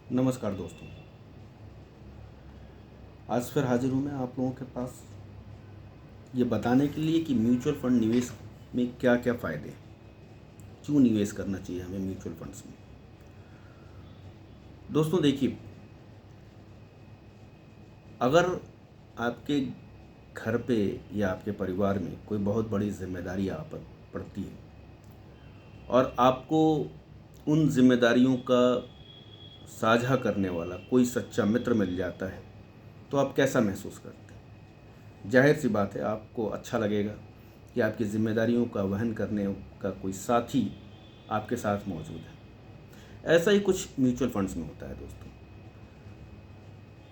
नमस्कार दोस्तों। आज फिर हाजिर हूँ मैं आप लोगों के पास ये बताने के लिए कि म्यूचुअल फंड निवेश में क्या क्या फ़ायदे हैं, क्यों निवेश करना चाहिए हमें म्यूचुअल फंड्स में। दोस्तों देखिए, अगर आपके घर पे या आपके परिवार में कोई बहुत बड़ी जिम्मेदारी आप पर पड़ती है और आपको उन जिम्मेदारियों का साझा करने वाला कोई सच्चा मित्र मिल जाता है, तो आप कैसा महसूस करते हैं? जाहिर सी बात है, आपको अच्छा लगेगा कि आपकी जिम्मेदारियों का वहन करने का कोई साथी आपके साथ मौजूद है। ऐसा ही कुछ म्यूचुअल फंड्स में होता है दोस्तों।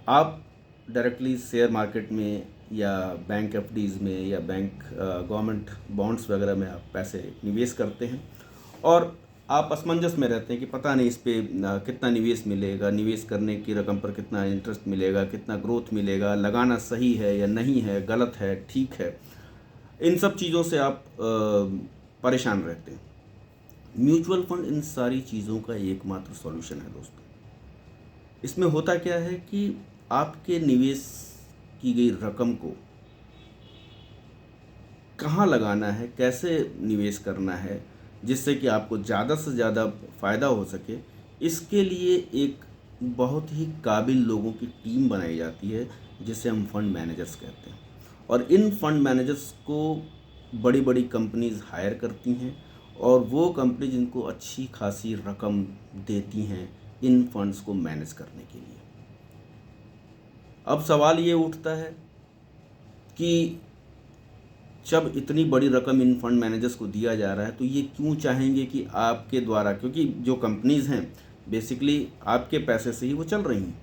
आप डायरेक्टली शेयर मार्केट में या बैंक एफडीज़ में या बैंक गवर्नमेंट बॉन्ड्स वगैरह में आप पैसे निवेश करते हैं और आप असमंजस में रहते हैं कि पता नहीं इस पे कितना निवेश मिलेगा, निवेश करने की रकम पर कितना इंटरेस्ट मिलेगा, कितना ग्रोथ मिलेगा, लगाना सही है या नहीं है, गलत है, ठीक है। इन सब चीज़ों से आप परेशान रहते हैं। म्यूचुअल फंड इन सारी चीज़ों का एकमात्र सॉल्यूशन है दोस्तों। इसमें होता क्या है कि आपके निवेश की गई रकम को कहाँ लगाना है, कैसे निवेश करना है, जिससे कि आपको ज़्यादा से ज़्यादा फ़ायदा हो सके, इसके लिए एक बहुत ही काबिल लोगों की टीम बनाई जाती है, जिसे हम फंड मैनेजर्स कहते हैं। और इन फंड मैनेजर्स को बड़ी बड़ी कंपनीज़ हायर करती हैं और वो कंपनी जिनको अच्छी खासी रकम देती हैं इन फंड्स को मैनेज करने के लिए। अब सवाल ये उठता है कि जब इतनी बड़ी रकम इन फंड मैनेजर्स को दिया जा रहा है तो ये क्यों चाहेंगे कि आपके द्वारा, क्योंकि जो कंपनीज़ हैं बेसिकली आपके पैसे से ही वो चल रही हैं,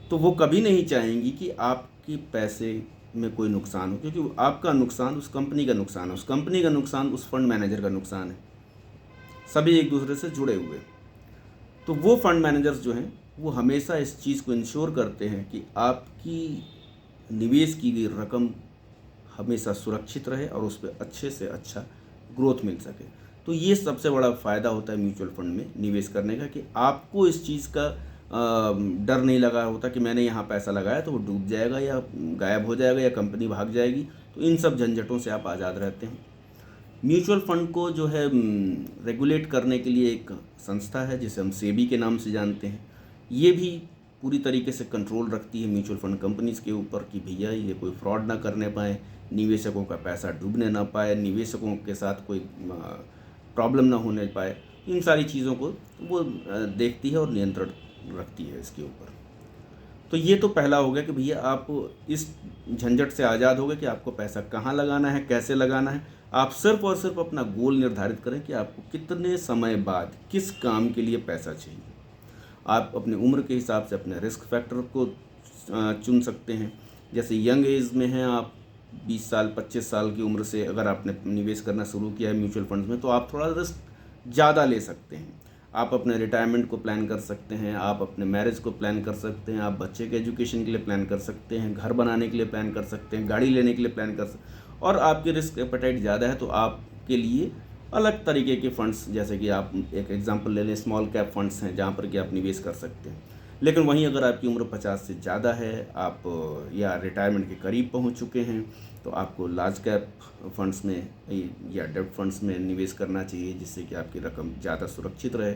तो वो कभी नहीं चाहेंगी कि आपके पैसे में कोई नुकसान हो, क्योंकि आपका नुकसान उस कंपनी का नुकसान है, उस कंपनी का नुकसान उस फंड मैनेजर का नुकसान है। सभी एक दूसरे से जुड़े हुए। तो वो फंड मैनेजर्स जो हैं वो हमेशा इस चीज़ को इंश्योर करते हैं कि आपकी निवेश की गई रकम हमेशा सुरक्षित रहे और उस पर अच्छे से अच्छा ग्रोथ मिल सके। तो ये सबसे बड़ा फ़ायदा होता है म्यूचुअल फंड में निवेश करने का, कि आपको इस चीज़ का डर नहीं लगा होता कि मैंने यहाँ पैसा लगाया तो वो डूब जाएगा या गायब हो जाएगा या कंपनी भाग जाएगी। तो इन सब झंझटों से आप आज़ाद रहते हैं। म्यूचुअल फंड को जो है रेगुलेट करने के लिए एक संस्था है जिसे हम सेबी के नाम से जानते हैं। ये भी पूरी तरीके से कंट्रोल रखती है म्यूचुअल फंड कंपनीज़ के ऊपर कि भैया ये कोई फ्रॉड ना करने पाए, निवेशकों का पैसा डूबने ना पाए, निवेशकों के साथ कोई प्रॉब्लम ना होने पाए। इन सारी चीज़ों को वो देखती है और नियंत्रण रखती है इसके ऊपर। तो ये तो पहला हो गया कि भैया आप इस झंझट से आज़ाद हो गए कि आपको पैसा कहाँ लगाना है, कैसे लगाना है। आप सिर्फ और सिर्फ अपना गोल निर्धारित करें कि आपको कितने समय बाद किस काम के लिए पैसा चाहिए। आप अपने उम्र के हिसाब से अपने रिस्क फैक्टर को चुन सकते हैं। जैसे यंग एज में हैं आप, 20 साल 25 साल की उम्र से अगर आपने निवेश करना शुरू किया है म्यूचुअल फंड्स में, तो आप थोड़ा रिस्क ज़्यादा ले सकते हैं। आप अपने रिटायरमेंट को प्लान कर सकते हैं, आप अपने मैरिज को प्लान कर सकते हैं, आप बच्चे के एजुकेशन के लिए प्लान कर सकते हैं, घर बनाने के लिए प्लान कर सकते हैं, गाड़ी लेने के लिए प्लान कर सकते हैं। और आपकी रिस्क एपेटाइट ज़्यादा है तो आपके लिए अलग तरीके के फंड्स, जैसे कि आप एक एग्जांपल ले लें, स्मॉल कैप फंड्स हैं जहाँ पर कि आप निवेश कर सकते हैं। लेकिन वहीं अगर आपकी उम्र 50 से ज़्यादा है, आप या रिटायरमेंट के करीब पहुँच चुके हैं, तो आपको लार्ज कैप फंड्स में या डेब्ट फंड्स में निवेश करना चाहिए, जिससे कि आपकी रकम ज़्यादा सुरक्षित रहे।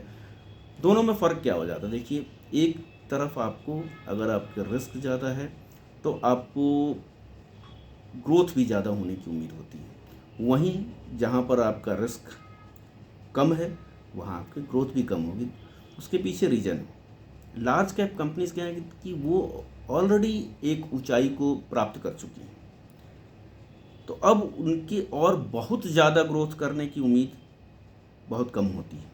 दोनों में फ़र्क क्या हो जाता है? देखिए, एक तरफ आपको अगर आपके रिस्क ज़्यादा है तो आपको ग्रोथ भी ज़्यादा होने की उम्मीद होती है। वहीं जहाँ पर आपका रिस्क कम है वहाँ आपकी ग्रोथ भी कम होगी। उसके पीछे रीज़न है, लार्ज कैप कंपनीज क्या है कि वो ऑलरेडी एक ऊंचाई को प्राप्त कर चुकी हैं, तो अब उनकी और बहुत ज़्यादा ग्रोथ करने की उम्मीद बहुत कम होती है।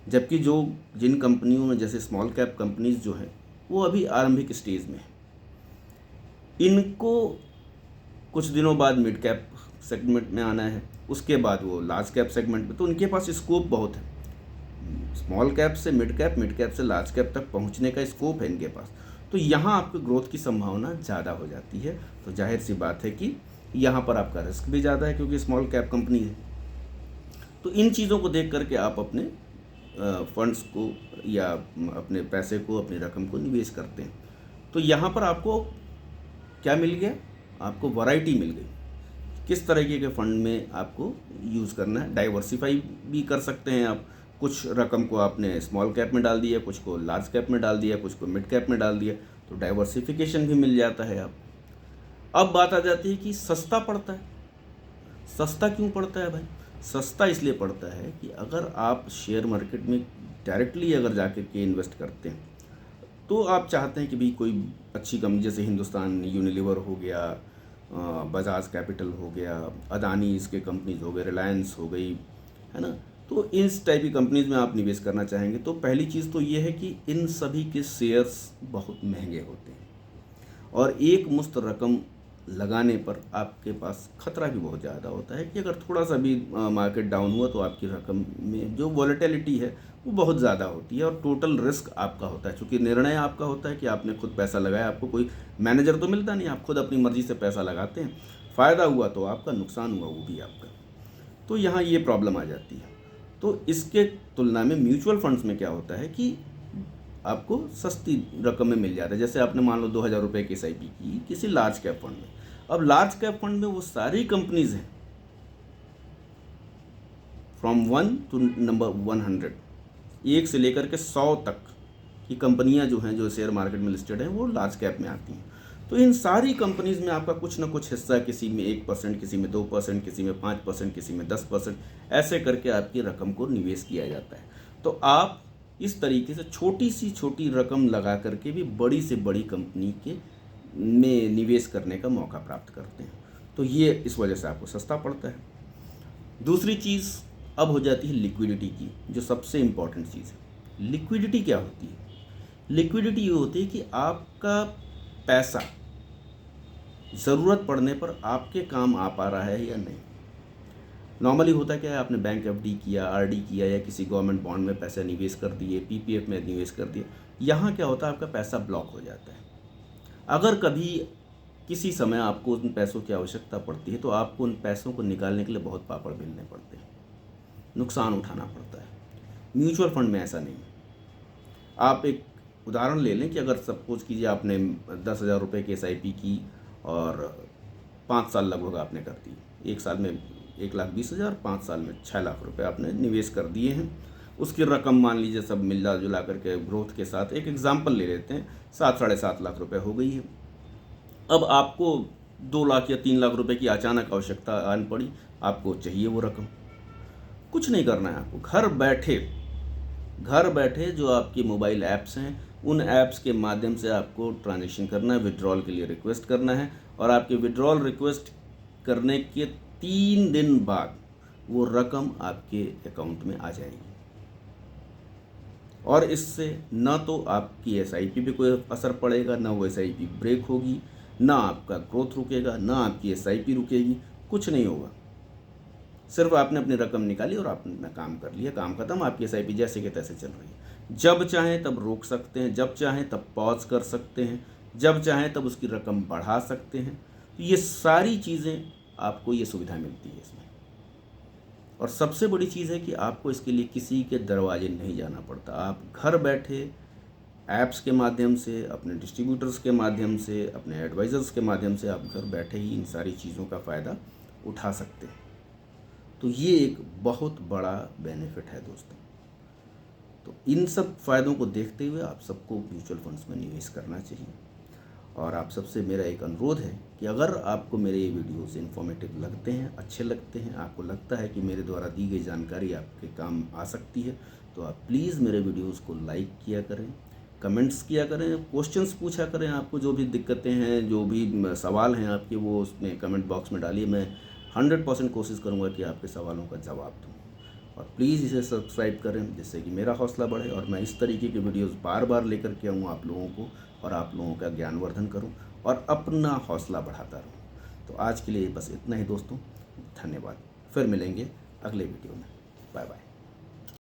जबकि जो जिन कंपनियों में, जैसे स्मॉल कैप कंपनीज जो है वो अभी आरंभिक स्टेज में है, इनको कुछ दिनों बाद मिड कैप सेगमेंट में आना है, उसके बाद वो लार्ज कैप सेगमेंट में, तो उनके पास स्कोप बहुत है। स्मॉल कैप से मिड कैप, मिड कैप से लार्ज कैप तक पहुंचने का स्कोप है इनके पास। तो यहाँ आपकी ग्रोथ की संभावना ज़्यादा हो जाती है। तो जाहिर सी बात है कि यहाँ पर आपका रिस्क भी ज़्यादा है क्योंकि स्मॉल कैप कंपनी है। तो इन चीज़ों को देख करके आप अपने फंड्स को या अपने पैसे को, अपनी रकम को निवेश करते हैं। तो यहाँ पर आपको क्या मिल गया? आपको वैरायटी मिल गई किस तरीके के फंड में आपको यूज़ करना है। डाइवर्सिफाई भी कर सकते हैं आप, कुछ रकम को आपने स्मॉल कैप में डाल दिया, कुछ को लार्ज कैप में डाल दिया, कुछ को मिड कैप में डाल दिया, तो डाइवर्सिफिकेशन भी मिल जाता है आप। अब बात आ जाती है कि सस्ता पड़ता है। सस्ता क्यों पड़ता है भाई? सस्ता इसलिए पड़ता है कि अगर आप शेयर मार्केट में डायरेक्टली अगर जाकर के इन्वेस्ट करते हैं तो आप चाहते हैं कि भाई कोई अच्छी कंपनी जैसे हिंदुस्तान यूनिलीवर हो गया, बजाज कैपिटल हो गया, अदानी इसके कंपनीज हो गए, रिलायंस हो गई, है ना, तो इस टाइप की कंपनीज में आप निवेश करना चाहेंगे तो पहली चीज़ तो ये है कि इन सभी के शेयर्स बहुत महंगे होते हैं और एक मुश्त रकम लगाने पर आपके पास खतरा भी बहुत ज़्यादा होता है कि अगर थोड़ा सा भी मार्केट डाउन हुआ तो आपकी रकम में जो वॉलेटिलिटी है वो बहुत ज़्यादा होती है और टोटल रिस्क आपका होता है। क्योंकि निर्णय आपका होता है कि आपने खुद पैसा लगाया, आपको कोई मैनेजर तो मिलता नहीं, आप खुद अपनी मर्ज़ी से पैसा लगाते हैं। फ़ायदा हुआ तो आपका, नुकसान हुआ वो भी आपका। तो यहाँ ये प्रॉब्लम आ जाती है। तो इसके तुलना में म्यूचुअल फंड्स में क्या होता है कि आपको सस्ती रकम में मिल जाता है। जैसे आपने मान लो 2000 रुपये की SIP की किसी लार्ज कैप फंड में। अब लार्ज कैप फंड में वो सारी कंपनीज हैं फ्रॉम 1 to नंबर 100, 1 से लेकर के 100 तक की कंपनियां जो हैं, जो शेयर मार्केट में लिस्टेड हैं, वो लार्ज कैप में आती हैं। तो इन सारी कंपनीज में आपका कुछ ना कुछ हिस्सा, किसी में 1%, किसी में 2%, किसी में 5%, किसी में 10%, ऐसे करके आपकी रकम को निवेश किया जाता है। तो आप इस तरीके से छोटी सी छोटी रकम लगा करके भी बड़ी से बड़ी कंपनी के में निवेश करने का मौका प्राप्त करते हैं। तो ये इस वजह से आपको सस्ता पड़ता है। दूसरी चीज़ अब हो जाती है लिक्विडिटी की, जो सबसे इम्पॉर्टेंट चीज़ है। लिक्विडिटी क्या होती है? लिक्विडिटी ये होती है कि आपका पैसा ज़रूरत पड़ने पर आपके काम आ पा रहा है या नहीं। नॉर्मली होता क्या है, आपने बैंक FD किया, RD किया या किसी गवर्नमेंट बॉन्ड में पैसा निवेश कर दिए, PPF में निवेश कर दिए, यहाँ क्या होता है, आपका पैसा ब्लॉक हो जाता है। अगर कभी किसी समय आपको उन पैसों की आवश्यकता पड़ती है तो आपको उन पैसों को निकालने के लिए बहुत पापड़ बेलने पड़ते हैं, नुकसान उठाना पड़ता है। म्यूचुअल फंड में ऐसा नहीं है। आप एक उदाहरण ले लें कि अगर सपोज कीजिए आपने 10,000 रुपये की SIP की और 5 साल लगभग आपने कर दी, 1 साल में 1,20,000, 5 साल में 6 लाख रुपए आपने निवेश कर दिए हैं। उसकी रकम मान लीजिए सब मिला जुला करके ग्रोथ के साथ, एक एग्जांपल ले लेते हैं, 7-7.5 लाख रुपए हो गई है। अब आपको 2 लाख या 3 लाख रुपए की अचानक आवश्यकता आन पड़ी, आपको चाहिए वो रकम। कुछ नहीं करना है आपको, घर बैठे जो आपकी मोबाइल ऐप्स हैं, उन ऐप्स के माध्यम से आपको ट्रांजेक्शन करना है, विड्रॉल के लिए रिक्वेस्ट करना है और आपके विड्रॉल रिक्वेस्ट करने के 3 दिन बाद वो रकम आपके अकाउंट में आ जाएगी। और इससे न तो आपकी SIP पे कोई असर पड़ेगा, ना वो SIP ब्रेक होगी, ना आपका ग्रोथ रुकेगा, ना आपकी SIP रुकेगी, कुछ नहीं होगा। सिर्फ आपने अपनी रकम निकाली और आपने अपना काम कर लिया, काम खत्म, आपकी SIP जैसे के तैसे चल रही है। जब चाहें तब रोक सकते हैं, जब चाहें तब पॉज कर सकते हैं, जब चाहें तब उसकी रकम बढ़ा सकते हैं। तो ये सारी चीज़ें आपको ये सुविधा मिलती है इसमें। और सबसे बड़ी चीज़ है कि आपको इसके लिए किसी के दरवाजे नहीं जाना पड़ता। आप घर बैठे ऐप्स के माध्यम से, अपने डिस्ट्रीब्यूटर्स के माध्यम से, अपने एडवाइज़र्स के माध्यम से आप घर बैठे ही इन सारी चीज़ों का फ़ायदा उठा सकते हैं। तो ये एक बहुत बड़ा बेनिफिट है दोस्तों। तो इन सब फ़ायदों को देखते हुए आप सबको म्यूचुअल फंड्स में निवेश करना चाहिए। और आप सबसे मेरा एक अनुरोध है कि अगर आपको मेरे ये वीडियोस इन्फॉर्मेटिव लगते हैं, अच्छे लगते हैं, आपको लगता है कि मेरे द्वारा दी गई जानकारी आपके काम आ सकती है, तो आप प्लीज़ मेरे वीडियोस को लाइक किया करें, कमेंट्स किया करें, क्वेश्चंस पूछा करें। आपको जो भी दिक्कतें हैं, जो भी सवाल हैं आपके, वो उसमें कमेंट बॉक्स में डालिए। मैं 100% कोशिश करूँगा कि आपके सवालों का जवाब दूँ। और प्लीज़ इसे सब्सक्राइब करें जिससे कि मेरा हौसला बढ़े और मैं इस तरीके के वीडियोस बार बार लेकर के आऊँ आप लोगों को, और आप लोगों का ज्ञानवर्धन करूं और अपना हौसला बढ़ाता रहूं। तो आज के लिए बस इतना ही दोस्तों, धन्यवाद। फिर मिलेंगे अगले वीडियो में। Bye bye.